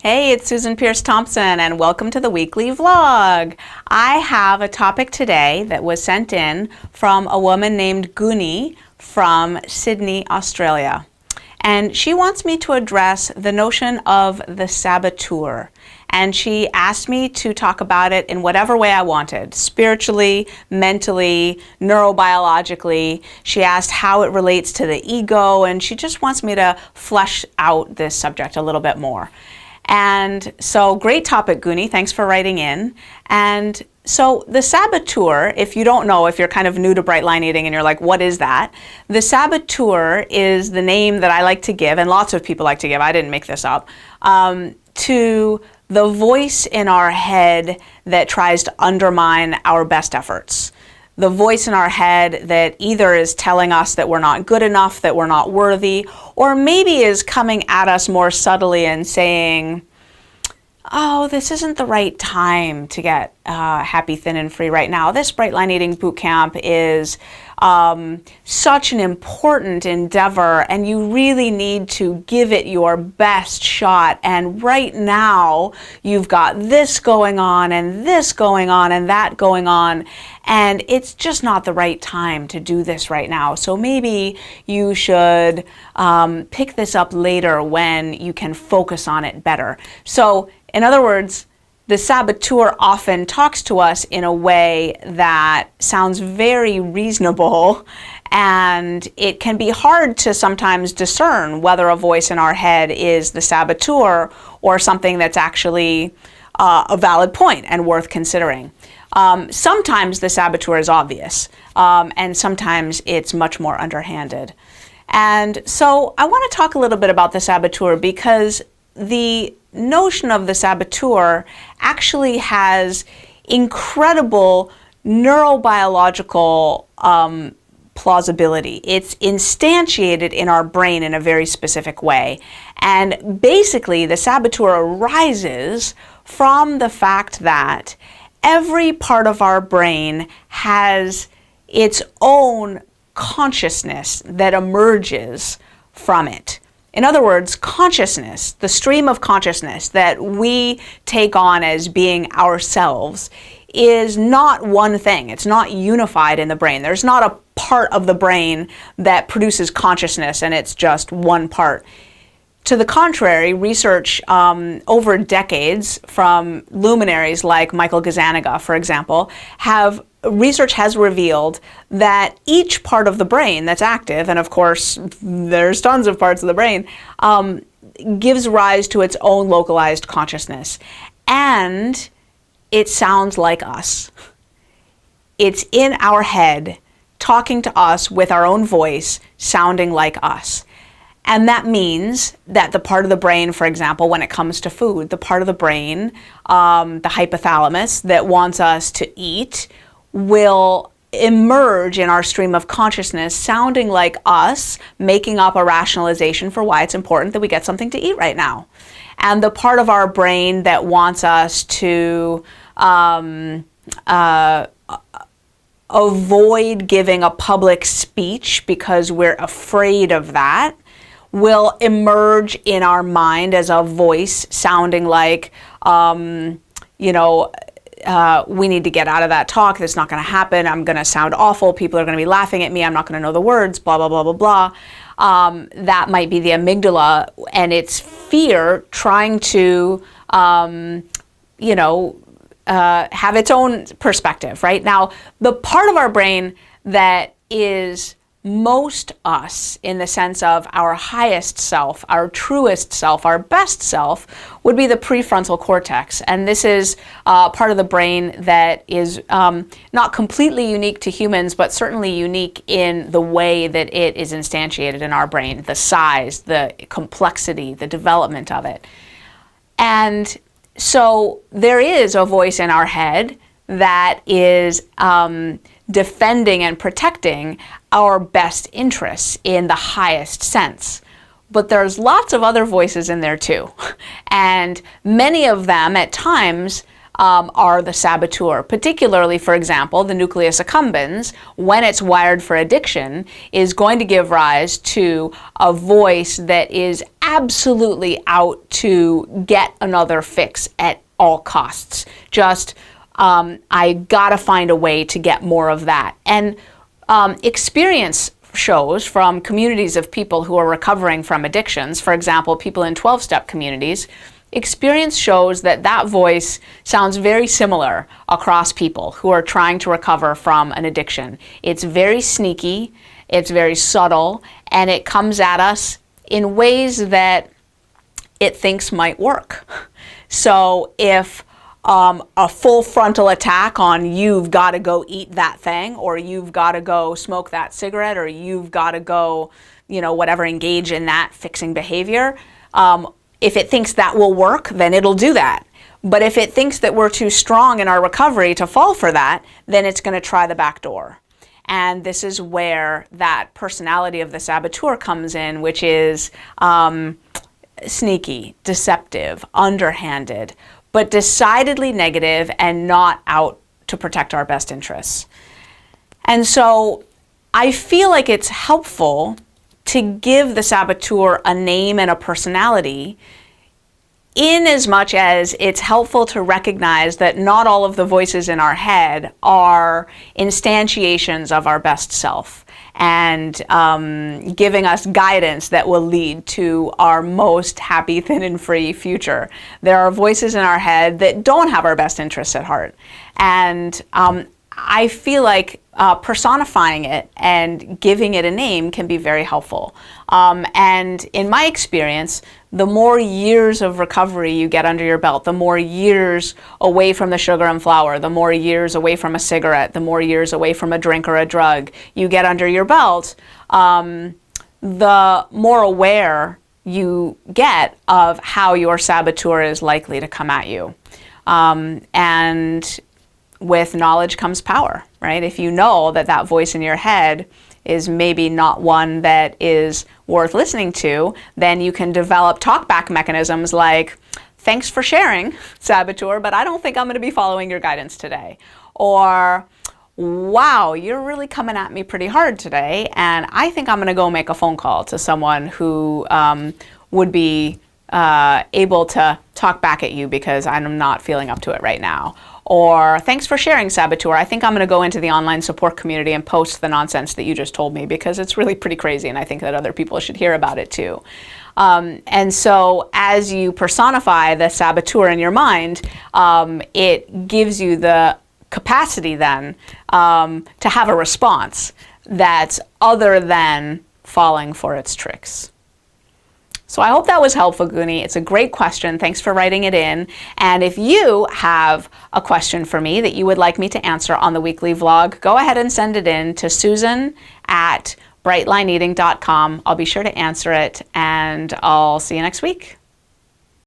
Hey, it's Susan Pierce Thompson, and welcome to the weekly vlog. I have a topic today that was sent in from a woman named Guni from Sydney, Australia. And she wants me to address the notion of the saboteur. And she asked me to talk about it in whatever way I wanted, spiritually, mentally, neurobiologically. She asked how it relates to the ego, and she just wants me to flesh out this subject a little bit more. And so, great topic, Guni. Thanks for writing in. And so the saboteur, if you don't know, if you're kind of new to bright line eating and you're like, what is that? The saboteur is the name that I like to give, and lots of people like to give, I didn't make this up, to the voice in our head that tries to undermine our best efforts. The voice in our head that either is telling us that we're not good enough, that we're not worthy, or maybe is coming at us more subtly and saying, oh, this isn't the right time to get happy, thin, and free right now. This Bright Line Eating Bootcamp is such an important endeavor, and you really need to give it your best shot. And right now, you've got this going on, and this going on, and that going on, and it's just not the right time to do this right now. So maybe you should pick this up later when you can focus on it better. So, in other words, the saboteur often talks to us in a way that sounds very reasonable, and it can be hard to sometimes discern whether a voice in our head is the saboteur or something that's actually a valid point and worth considering. Sometimes the saboteur is obvious, and sometimes it's much more underhanded. And so I want to talk a little bit about the saboteur because the notion of the saboteur actually has incredible neurobiological plausibility. It's instantiated in our brain in a very specific way. And basically, the saboteur arises from the fact that every part of our brain has its own consciousness that emerges from it. In other words, consciousness, the stream of consciousness that we take on as being ourselves, is not one thing. It's not unified in the brain. There's not a part of the brain that produces consciousness and it's just one part. To the contrary, research over decades from luminaries like Michael Gazzaniga, for example, research has revealed that each part of the brain that's active, and of course there's tons of parts of the brain, gives rise to its own localized consciousness. And it sounds like us. It's in our head, talking to us with our own voice, sounding like us. And that means that the part of the brain, for example, when it comes to food, the part of the brain, the hypothalamus that wants us to eat, will emerge in our stream of consciousness, sounding like us, making up a rationalization for why it's important that we get something to eat right now. And the part of our brain that wants us to avoid giving a public speech because we're afraid of that, will emerge in our mind as a voice sounding like, we need to get out of that talk. That's not going to happen. I'm going to sound awful. People are going to be laughing at me. I'm not going to know the words, blah, blah, blah, blah, blah. That might be the amygdala and its fear trying to, have its own perspective, right? Now, the part of our brain that is most us in the sense of our highest self, our truest self, our best self, would be the prefrontal cortex. And this is part of the brain that is not completely unique to humans, but certainly unique in the way that it is instantiated in our brain, the size, the complexity, the development of it. And so there is a voice in our head that is defending and protecting our best interests in the highest sense. But there's lots of other voices in there too. And many of them at times are the saboteur. Particularly, for example, the nucleus accumbens, when it's wired for addiction, is going to give rise to a voice that is absolutely out to get another fix at all costs. Just, I gotta find a way to get more of that. And experience shows from communities of people who are recovering from addictions, for example, people in 12-step communities, experience shows that that voice sounds very similar across people who are trying to recover from an addiction. It's very sneaky, it's very subtle, and it comes at us in ways that it thinks might work. So if a full frontal attack on you've got to go eat that thing, or you've got to go smoke that cigarette, or you've got to go, whatever, engage in that fixing behavior, if it thinks that will work, then it'll do that. But if it thinks that we're too strong in our recovery to fall for that, then it's going to try the back door. And this is where that personality of the saboteur comes in, which is sneaky, deceptive, underhanded, but decidedly negative and not out to protect our best interests. And so I feel like it's helpful to give the saboteur a name and a personality, in as much as it's helpful to recognize that not all of the voices in our head are instantiations of our best self and giving us guidance that will lead to our most happy, thin, and free future. There are voices in our head that don't have our best interests at heart. And I feel like personifying it and giving it a name can be very helpful. And in my experience, the more years of recovery you get under your belt, the more years away from the sugar and flour, the more years away from a cigarette, the more years away from a drink or a drug you get under your belt, the more aware you get of how your saboteur is likely to come at you. And with knowledge comes power, right? If you know that that voice in your head is maybe not one that is worth listening to, then you can develop talkback mechanisms like, thanks for sharing, saboteur, but I don't think I'm going to be following your guidance today. Or, wow, you're really coming at me pretty hard today, and I think I'm going to go make a phone call to someone who would be able to talk back at you because I'm not feeling up to it right now. Or, thanks for sharing, saboteur. I think I'm going to go into the online support community and post the nonsense that you just told me because it's really pretty crazy and I think that other people should hear about it too. And so as you personify the saboteur in your mind, it gives you the capacity then to have a response that's other than falling for its tricks. So I hope that was helpful, Goonie. It's a great question. Thanks for writing it in. And if you have a question for me that you would like me to answer on the weekly vlog, go ahead and send it in to Susan@brightlineeating.com. I'll be sure to answer it, and I'll see you next week.